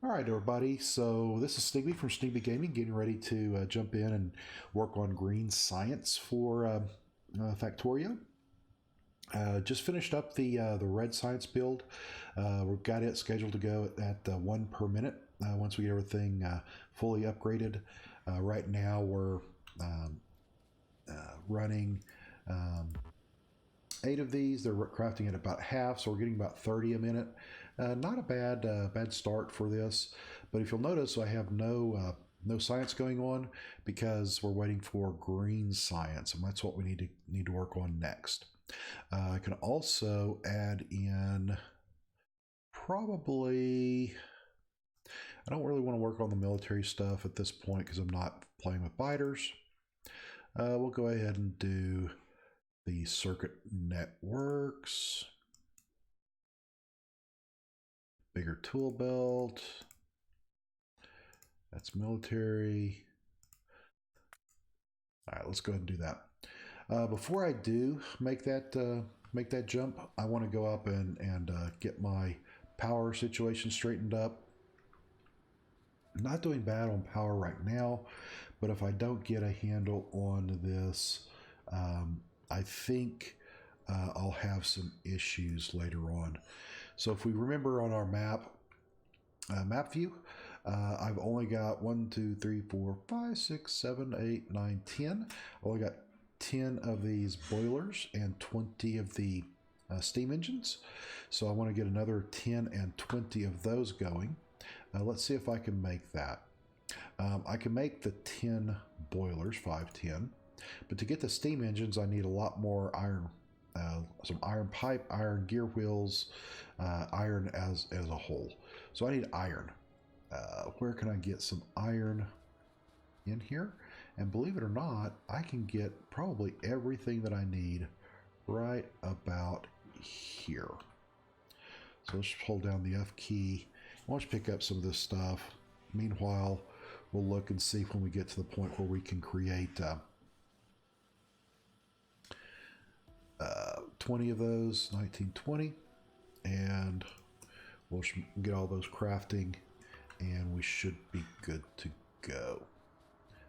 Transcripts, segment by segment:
All right, everybody. So this is Sneaky from Sneaky Gaming, getting ready to jump in and work on green science for Factorio. Just finished up the red science build. We've got it scheduled to go at 1 per minute once we get everything fully upgraded. Right now we're um, running 8 of these. They're crafting at about half, so we're getting about 30 a minute. Not a bad start for this, but if you'll notice, I have no science going on because we're waiting for green science, and that's what we need to work on next. I can also add in probably. I don't really want to work on the military stuff at this point because I'm not playing with biters. We'll go ahead and do the circuit networks, bigger tool belt. That's military. All right, let's go ahead and do that. Before I do make that jump, I want to go up and get my power situation straightened up. I'm not doing bad on power right now, but if I don't get a handle on this, I think I'll have some issues later on. So if we remember on our map view, I've only got 1, 2, 3, 4, 5, 6, 7, 8, 9, 10. I've only got 10 of these boilers and 20 of the steam engines. So I want to get another 10 and 20 of those going. Let's see if I can make that. I can make the 10 boilers, 5, 10. But to get the steam engines, I need a lot more iron. Some iron pipe, iron gear wheels, iron as a whole. So I need iron. Where can I get some iron in here? And believe it or not, I can get probably everything that I need right about here. So let's hold down the F key. I want to pick up some of this stuff. Meanwhile, we'll look and see when we get to the point where we can create 20 of those, 1920, and we'll get all those crafting, and we should be good to go.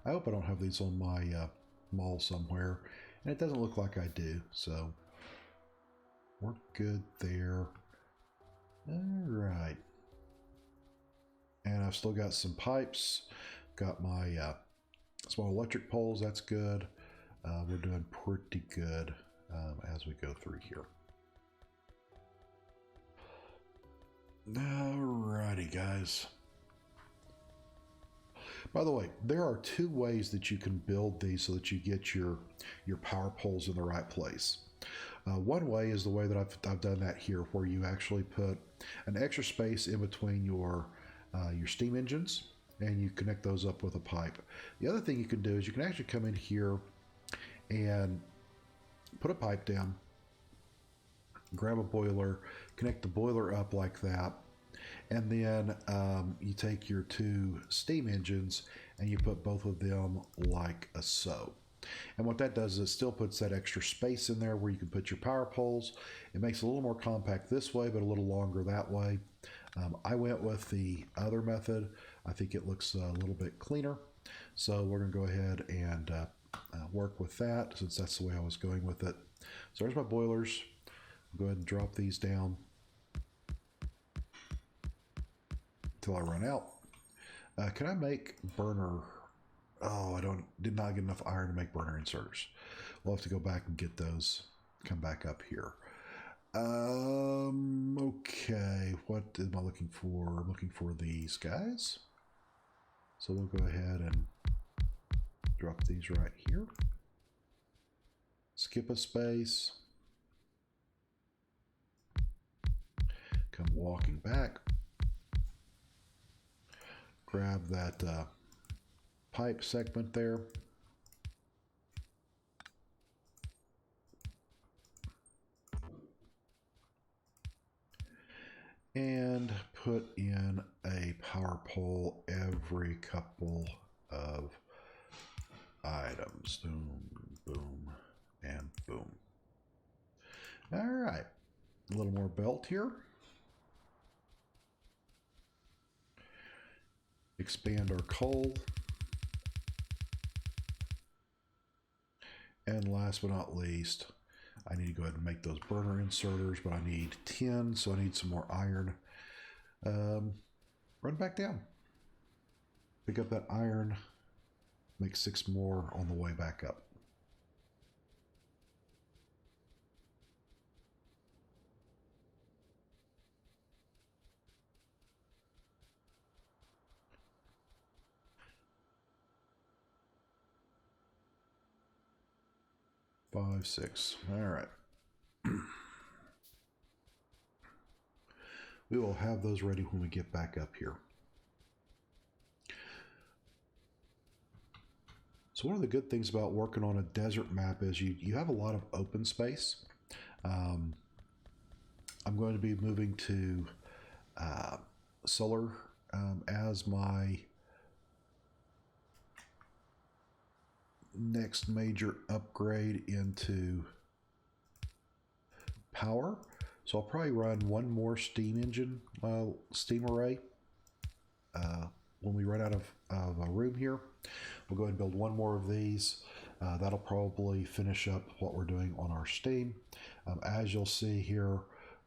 I hope I don't have these on my mall somewhere, and it doesn't look like I do, so we're good there. All right. And I've still got some pipes, got my small electric poles, that's good. We're doing pretty good as we go through here. Alrighty, guys. By the way, there are 2 ways that you can build these so that you get your power poles in the right place. One way is the way that I've done that here, where you actually put an extra space in between your steam engines, and you connect those up with a pipe. The other thing you can do is you can actually come in here and put a pipe down, grab a boiler, connect the boiler up like that, and then you take your 2 steam engines and you put both of them like so. And what that does is it still puts that extra space in there where you can put your power poles. It makes it a little more compact this way, but a little longer that way. I went with the other method. I think it looks a little bit cleaner. So we're going to go ahead and work with that, since that's the way I was going with it. So there's my boilers. I'll go ahead and drop these down until I run out. Can I make burner? Oh, did not get enough iron to make burner inserters. We'll have to go back and get those. Come back up here. Okay, what am I looking for? I'm looking for these guys. So we'll go ahead and drop these right here. Skip a space. Come walking back. Grab that pipe segment there. And put in a power pole every couple of items. Boom, boom, and boom. All right, a little more belt here. expand our coal. And last but not least, I need to go ahead and make those burner inserters, but I need 10, so I need some more iron. Run back down. Pick up that iron, make 6 more on the way back up. Five, 6. All right. We will have those ready when we get back up here. So one of the good things about working on a desert map is you have a lot of open space. I'm going to be moving to solar as my next major upgrade into power. So I'll probably run one more steam engine, steam array. When we run out of a room here, we'll go ahead and build one more of these. That'll probably finish up what we're doing on our steam. As you'll see here,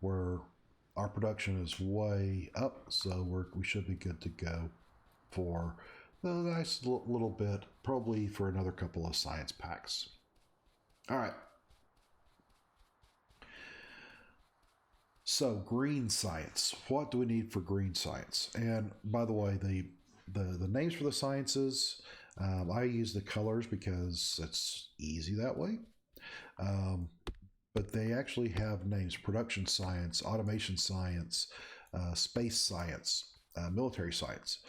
our production is way up, so we should be good to go for a nice little bit, probably for another couple of science packs. All right. So green science. What do we need for green science? And by the way, the names for the sciences, I use the colors because it's easy that way. But they actually have names: production science, automation science, space science, military science.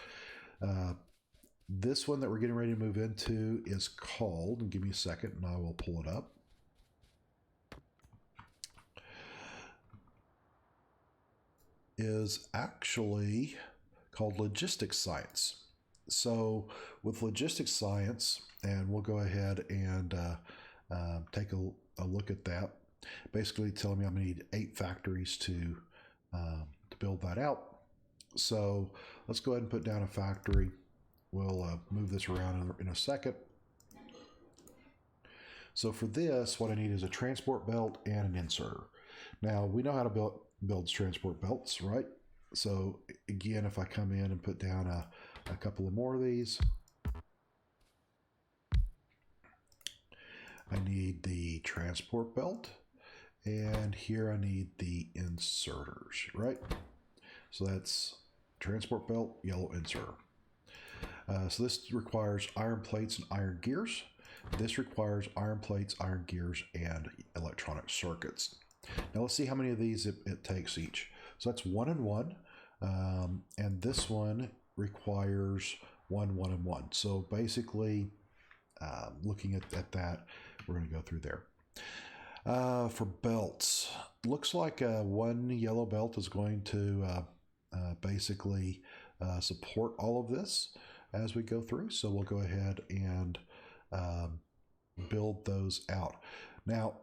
This one that we're getting ready to move into is called, and give me a second and I will pull it up. Is actually called logistics science. So with logistics science, and we'll go ahead and take a look at that. Basically telling me I'm going to need 8 factories to build that out. So let's go ahead and put down a factory. We'll move this around in a second. So for this, what I need is a transport belt and an inserter. Now we know how to build transport belts, right? So again, if I come in and put down a couple of more of these, I need the transport belt, and here I need the inserters, right? So that's transport belt, yellow inserter. So this requires iron plates and iron gears. This requires iron plates, iron gears, and electronic circuits. Now let's see how many of these it takes each. So that's 1 and 1, and this one requires 1, 1, and 1. So basically, looking at that, we're going to go through there. For belts, looks like one yellow belt is going to basically support all of this as we go through. So we'll go ahead and build those out. Now,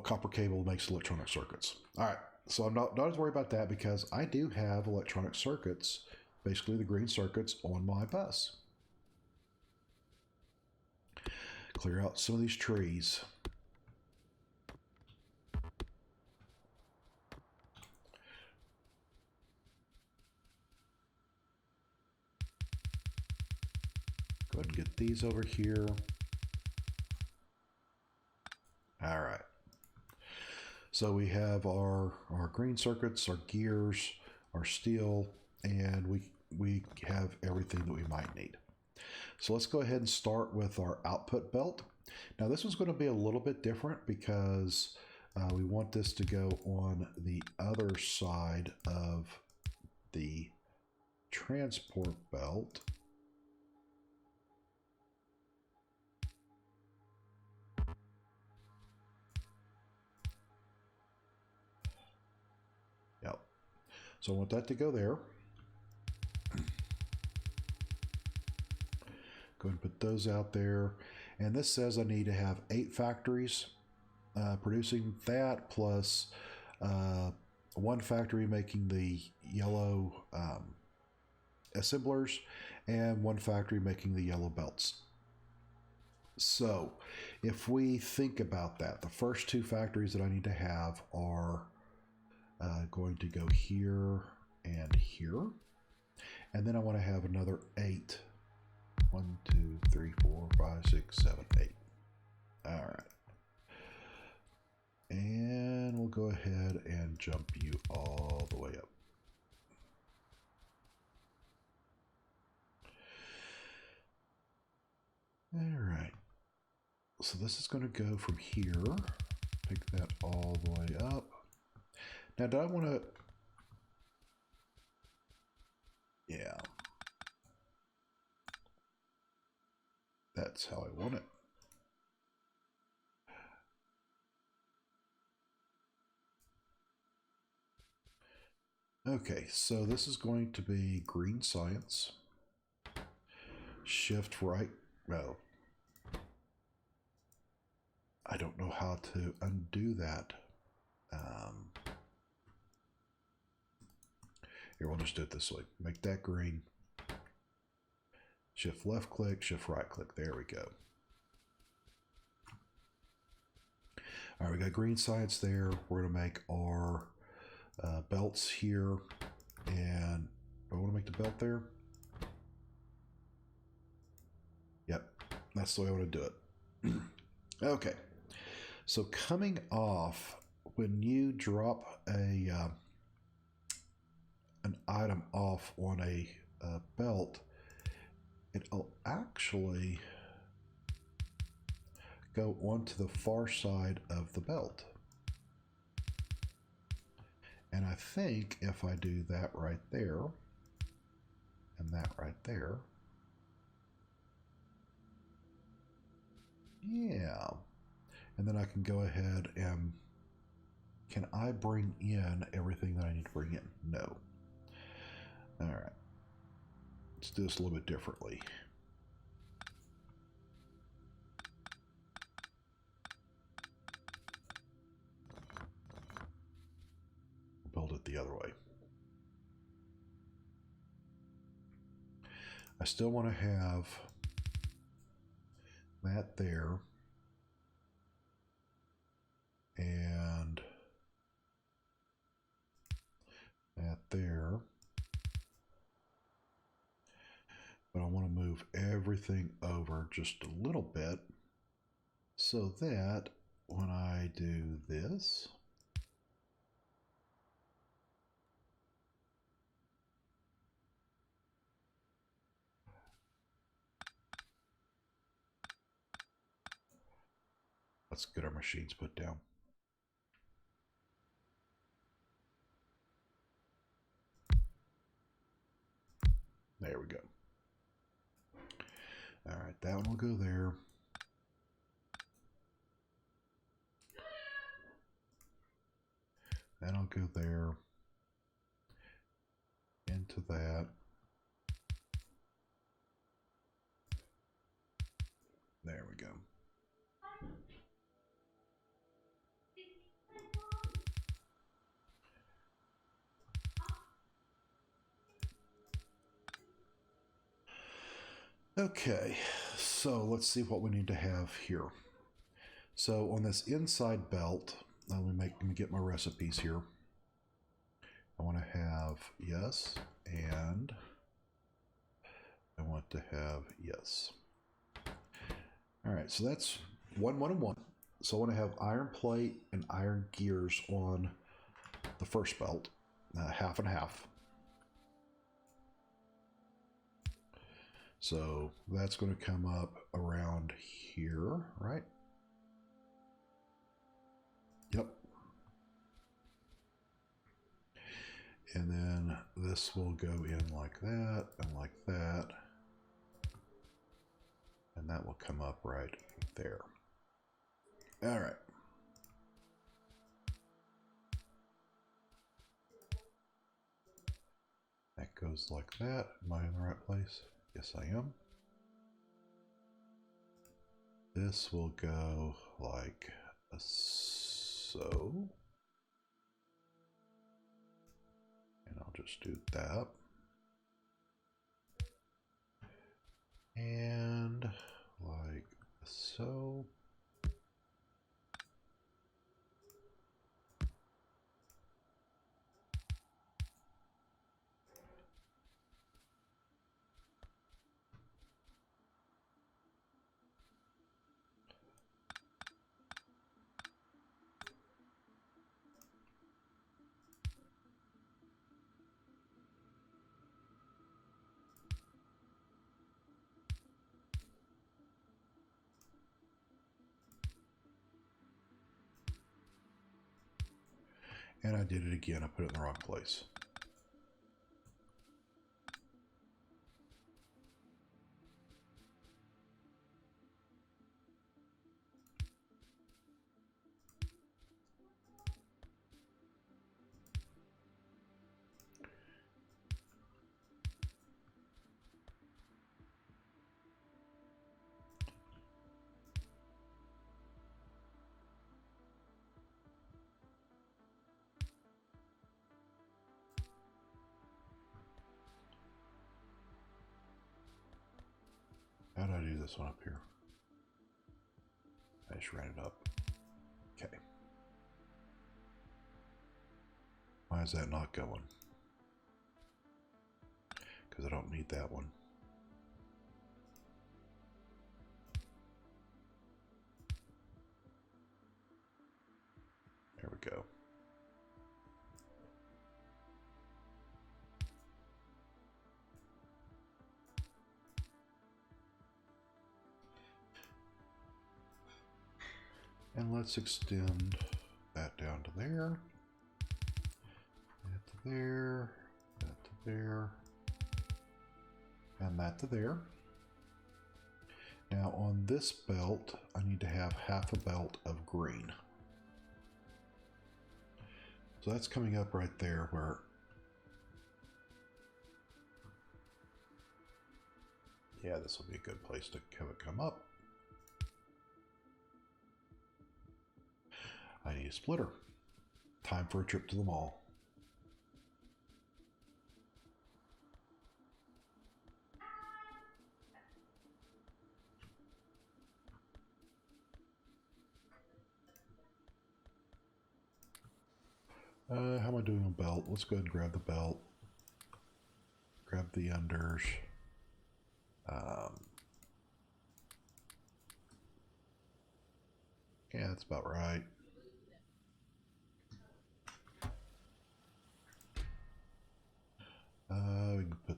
copper cable makes electronic circuits. All right, so I'm not as worried about that because I do have electronic circuits, basically the green circuits, on my bus. Clear out some of these trees. Go ahead and get these over here. All right. So we have our green circuits, our gears, our steel, and we have everything that we might need. So let's go ahead and start with our output belt. Now this one's going to be a little bit different because we want this to go on the other side of the transport belt. Yep. So I want that to go there. Go ahead and put those out there. And this says I need to have 8 factories producing that, plus one factory making the yellow assemblers, and one factory making the yellow belts. So if we think about that, the first two factories that I need to have are going to go here and here. And then I want to have another 8. 1, 2, 3, 4, 5, 6, 7, 8. All right. And we'll go ahead and jump you all the way up. All right. So this is going to go from here. Pick that all the way up. Now, do I want to... Yeah. That's how I want it. Okay, so this is going to be green science. Shift right. Well, I don't know how to undo that. Here, we'll just do it this way. Make that green. Shift left click, shift right click. There we go. All right, we got green science there. We're going to make our belts here. And I want to make the belt there. Yep, that's the way I want to do it. Okay, so coming off, when you drop a an item off on a belt, it'll actually go onto the far side of the belt. And I think if I do that right there and that right there, yeah. And then I can go ahead and, can I bring in everything that I need to bring in? No. All right. Let's do this a little bit differently. Build it the other way. I still want to have that there and that there, but I want to move everything over just a little bit so that when I do this, let's get our machines put down. There we go. All right, that one will go there. That'll go there. Into that. There we go. Okay, so let's see what we need to have here. So on this inside belt, let me get my recipes here. I want to have yes, and I want to have yes. All right, so that's 1, 1, and 1. So I want to have iron plate and iron gears on the first belt, half and half. So that's going to come up around here, right? Yep. And then this will go in like that and like that. And that will come up right there. All right. That goes like that. Am I in the right place? Yes, I am. This will go like so. just do that. And like so. And I did it again. I put it in the wrong place. How do I do this one up here? I just ran it up. Okay. Why is that not going? Because I don't need that one. There we go. And let's extend that down to there, that to there, that to there, and that to there. Now on this belt, I need to have half a belt of green. So that's coming up right there where, yeah, this will be a good place to have it come up. I need a splitter. Time for a trip to the mall. How am I doing on belt? Let's go ahead and grab the belt. Grab the unders. Yeah, that's about right. We can put,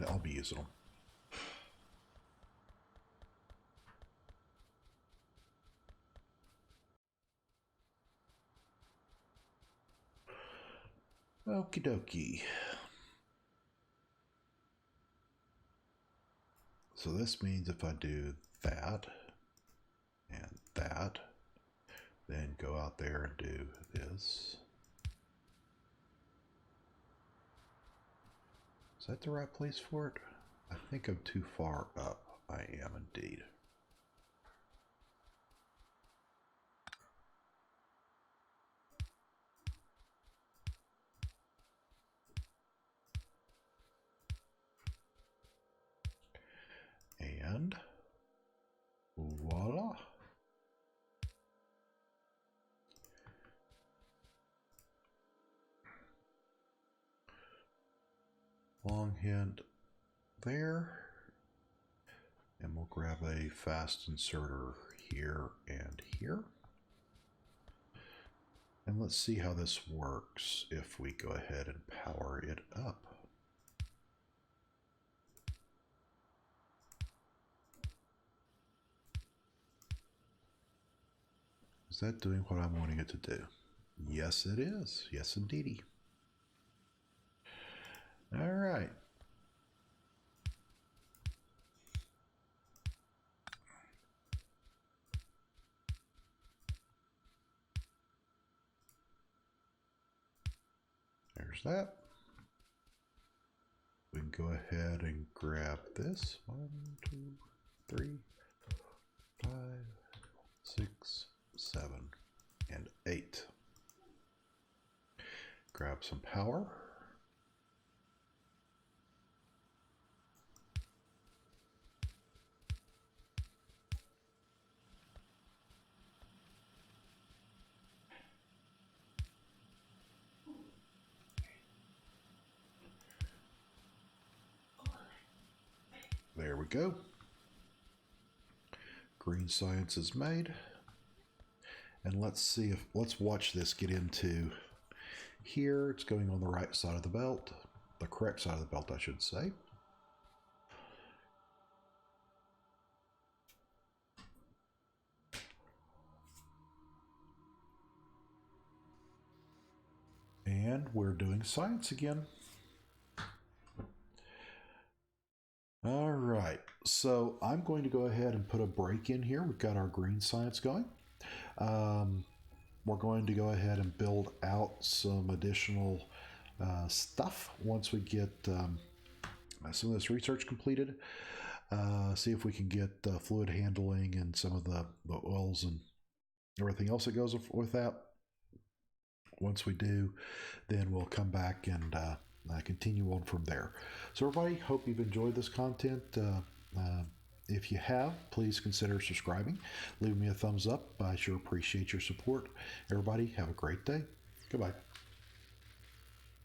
I'll be using them. Okie dokie. So this means if I do that and that, then go out there and do this. Is that the right place for it? I think I'm too far up. I am indeed. And voila. Long hint there. And we'll grab a fast inserter here and here. And let's see how this works if we go ahead and power it up. Is that doing what I'm wanting it to do? Yes, it is. Yes, indeedy. All right. There's that. We can go ahead and grab this. 1, 2, 3, 5, 6, 7, and 8. Grab some power. There we go. Green science is made. And let's watch this get into here. It's going on the right side of the belt, the correct side of the belt, I should say. And we're doing science again. All right, so I'm going to go ahead and put a break in here. We've got our green science going. We're going to go ahead and build out some additional stuff once we get some of this research completed. See if we can get fluid handling and some of the oils and everything else that goes with that. Once we do, then we'll come back and continue on from there. So everybody, hope you've enjoyed this content. If you have, please consider subscribing. Leave me a thumbs up. I sure appreciate your support. Everybody, have a great day. Goodbye.